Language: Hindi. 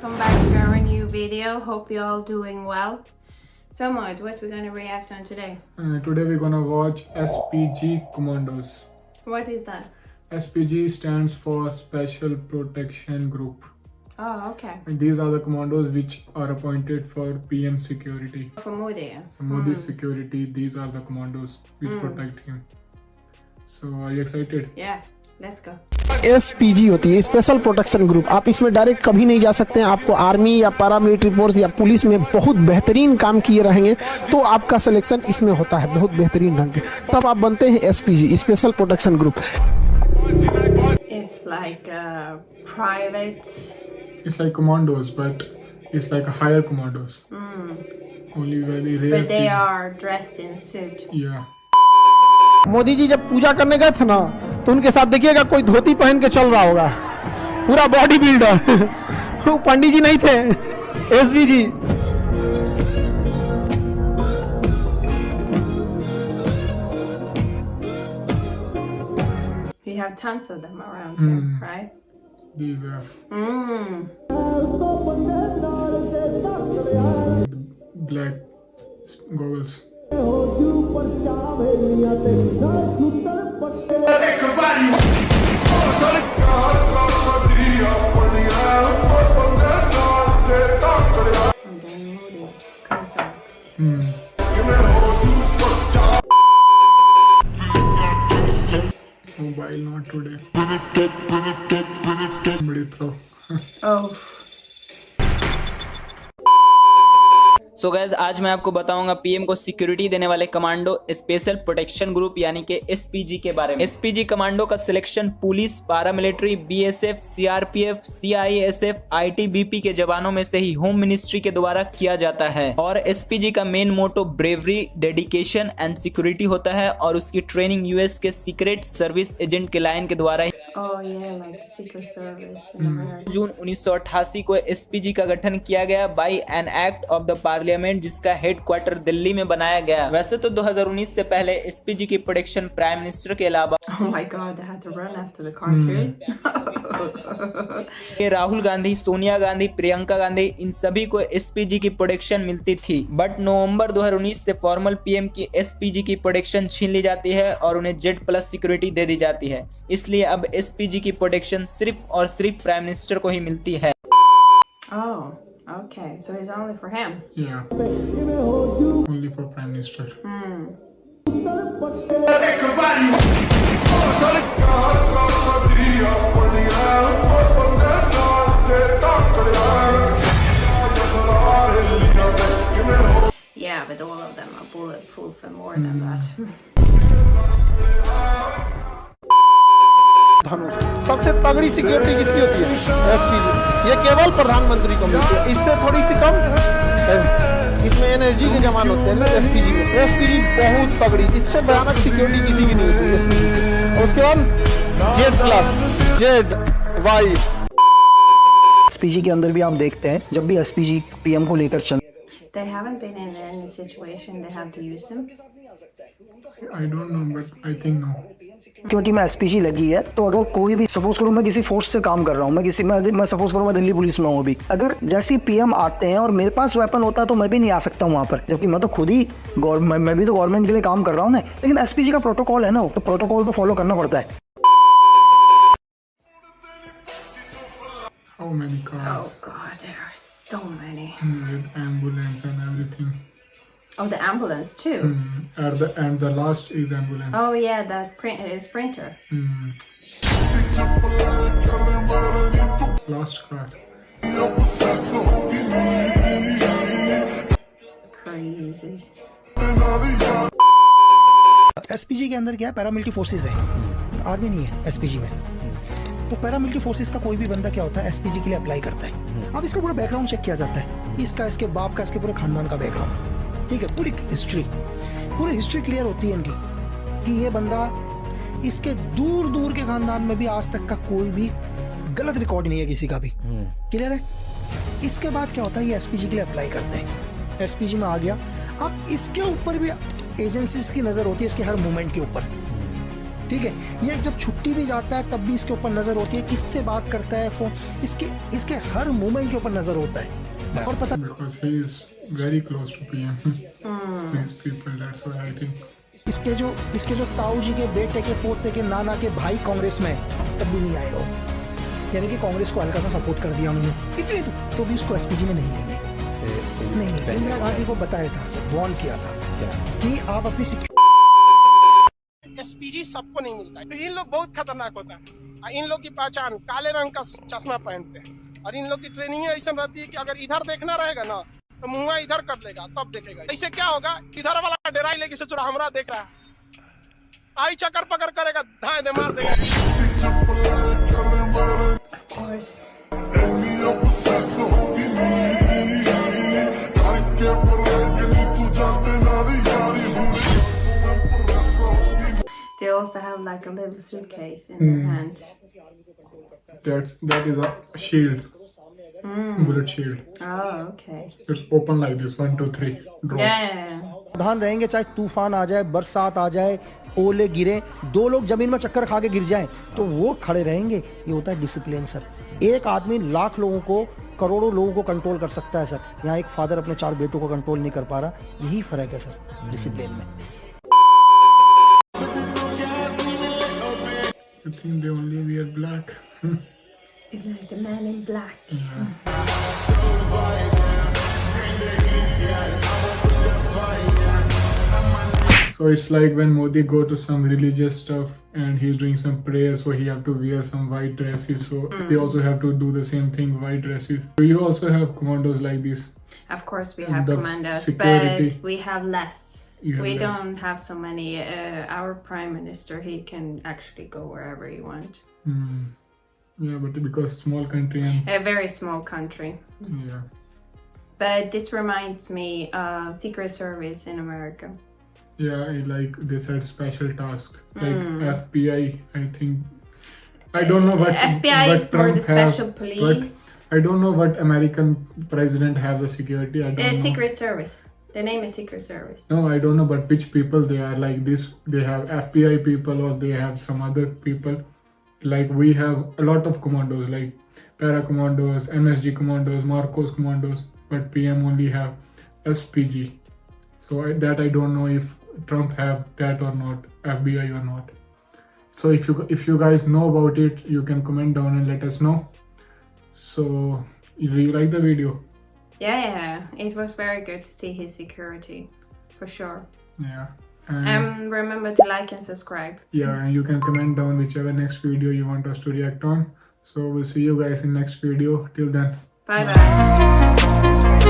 welcome back to our new video. Hope you're all doing well. So Maud, what we're gonna react on today? Today we're gonna watch SPG Commandos. What is that? SPG stands for Special Protection Group. Oh, okay. And these are the commandos which are appointed for PM security. For Modi. Modi's security, these are the commandos which protect him. So are you excited? Yeah, let's go. SPG होती है स्पेशल प्रोटेक्शन ग्रुप। आप इसमें डायरेक्ट कभी नहीं जा सकते हैं। आपको आर्मी या पैरामिलिट्री फोर्स या पुलिस में बहुत बेहतरीन काम किए रहेंगे तो आपका सिलेक्शन इसमें होता है बहुत बेहतरीन ढंग से, तब आप बनते हैं SPG special protection group. It's like private. It's like commandos, but it's like a higher commandos. Only very rare. But they are dressed in suit. Yeah. Modi ji जब पूजा करने गए थे ना तो उनके साथ देखिएगा कोई धोती पहन के चल रहा होगा, पूरा बॉडी बिल्डर। वो पंडित जी नहीं थे, SPG। We have tons of them around here, right? These are black goggles. And then Modi comes out. Mobile not today. Somebody throw. Oh. So guys आज मैं आपको बताऊंगा पीएम को सिक्योरिटी देने वाले कमांडो स्पेशल प्रोटेक्शन ग्रुप यानी कि एसपीजी के बारे में। एसपीजी कमांडो का selection police, paramilitary, BSF, CRPF, CISF, ITBP के जवानों में से ही होम मिनिस्ट्री के द्वारा किया जाता है और एसपीजी का main motto bravery, dedication and security होता है और उसकी ट्रेनिंग यूएस के सीक्रेट सर्विस एजेंट के लाइन के द्वारा Oh yeah, like the Secret Service in America. जून 1988 को एसपीजी का गठन किया गया by an act of the parliament जिसका हेडक्वार्टर दिल्ली में बनाया गया। वैसे तो 2019 से पहले एसपीजी की प्रोटेक्शन प्राइम मिनिस्टर के अलावा Oh my God, they had to run after the cartoon. Rahul Gandhi, Sonia Gandhi, Priyanka Gandhi इन सभी को एसपीजी की प्रोटेक्शन मिलती थी, बट नवंबर 2019 से फॉर्मल पीएम की एसपीजी की प्रोटेक्शन छीन ली जाती है और उन्हें Z+ सिक्योरिटी दे दी जाती है। इसलिए अब एसपीजी की प्रोटेक्शन सिर्फ और सिर्फ प्राइम मिनिस्टर को ही मिलती है। Oh, okay. So it's only for him. Yeah. Only for Prime Minister. Yeah, but all of them are bulletproof and more than that. सबसे तगड़ी सिक्योरिटी किसकी होती है? SPG। ये केवल प्रधानमंत्री को मिलती है, इससे थोड़ी सी कम। इसमें एनर्जी के जवान होते हैं ना SPG में। SPG बहुत तगड़ी, इससे भयानक सिक्योरिटी किसी की नहीं होती SPG। और उसके बाद ZY। SPG के अंदर भी आप देखते हैं जब भी SPG PM को लेकर चल They haven't been in any situation they have to use them. I don't know, but I think no. क्योंकि मैं SPG लगी है तो अगर कोई भी सपोज करूँ मैं किसी फोर्स से काम कर रहा हूँ, मैं सपोज करूँ मैं दिल्ली पुलिस में हूँ अभी, अगर जैसे PM आते हैं और मेरे पास वेपन होता है तो मैं भी नहीं आ सकता वहाँ पर, जबकि मैं तो खुद ही मैं भी तो गवर्नमेंट के लिए काम कर रहा हूँ ना। लेकिन SPG का प्रोटोकॉल है ना, तो प्रोटोकॉल तो फॉलो करना पड़ता है। How many cars? Oh God, there are so many. With ambulance and everything. Oh, the ambulance too. And the last is ambulance. Oh yeah, that sprinter. Last car. It's crazy. SPG के अंदर क्या है, पैरामिलिट्री फोर्सेस है, आर्मी नहीं है SPG में। तो पैरामिलिट्री फोर्सेस का कोई भी बंदा क्या होता है SPG के लिए अप्लाई करता है। अब इसका पूरा बैकग्राउंड चेक किया जाता है, इसका, इसके बाप का, इसके पूरे खानदान का बैकग्राउंड, ठीक है, पूरी हिस्ट्री क्लियर होती है इनकी कि ये बंदा, इसके दूर दूर के खानदान में भी आज तक का कोई भी गलत रिकॉर्ड नहीं है किसी का भी, क्लियर है। इसके बाद क्या होता है, ये SPG के लिए अप्लाई करते हैं, SPG में आ गया। अब इसके ऊपर भी एजेंसीज की नजर होती है, इसके हर मूवमेंट के ऊपर, ठीक है, ये जब छुट्टी भी जाता है तब भी इसके ऊपर नजर होती है, किससे बात करता है फोन, इसके हर मूवमेंट के ऊपर नजर होता है। और पता Because he is very close to PM. These people, that's why I think. इसके जो ताऊ जी के बेटे के पोते के नाना के भाई कांग्रेस में तब भी नहीं आएगा, यानी कि कांग्रेस को हल्का सा सपोर्ट कर दिया उन्होंने इतने तो भी उसको एसपीजी में नहीं लेंगे। नहीं, इंदिरा गांधी को बताया था सर, वार्न किया था कि आप अपनी एसपीजी सबको नहीं मिलता है, तो इन लोग बहुत खतरनाक होता है। इन लोग की पहचान काले रंग का चश्मा पहनते हैं, और इन लोग की ट्रेनिंग ऐसा रहती है कि अगर इधर देखना रहेगा ना तो मुंह इधर कर लेगा तब देखेगा। ऐसे क्या होगा, इधर वाला डेराई लेके से चुरा हमरा देख रहा है, आई चक्कर पकड़ करेगा, धाए दे मार देगा। They also have like a little suitcase in their hand. That is a shield. Bullet shield. Oh, okay. It's open like this. 1, 2, 3. Drop. Yeah. सावधान रहेंगे, चाहे तूफान आ जाए, बरसात आ जाए, ओले गिरे, 2 लोग जमीन में चक्कर खा के गिर जाएं तो वो खड़े रहेंगे। ये होता है डिसिप्लिन सर। एक आदमी लाख लोगों को, करोड़ों लोगों को कंट्रोल कर सकता है सर, यहाँ एक फादर अपने 4 बेटों को कंट्रोल नहीं कर पा रहा। यही फर्क है सर डिसिप्लिन में। I think they only wear black. It's like the man in black. So it's like when Modi go to some religious stuff and he's doing some prayers, so he have to wear some white dresses. So they also have to do the same thing, white dresses. So you also have commandos like this. Of course, we have The commandos, security. but we have less. You have We less. don't have so many. Our prime minister, he can actually go wherever he wants. Yeah, but because small country and A very small country. yeah. But this reminds me of Secret Service in America. Yeah, like they said special task. Like FBI, I think. I don't know what FBI what is for Trump the special have, police. but I don't know what American president have the security. I don't know. Secret Service. The name is Secret Service. No, I don't know, but which people they are. Like this, they have FBI people or they have some other people. Like we have a lot of commandos, like para commandos, MSG commandos, Marcos commandos, but PM only have SPG. So that I don't know if Trump have that or not, FBI or not. So if you guys know about it, you can comment down and let us know. So do you like the video? Yeah, it was very good to see his security, for sure. Yeah. And Remember to like and subscribe. yeah, and you can comment down whichever next video you want us to react on. So we'll see you guys in next video. Till then. Bye bye.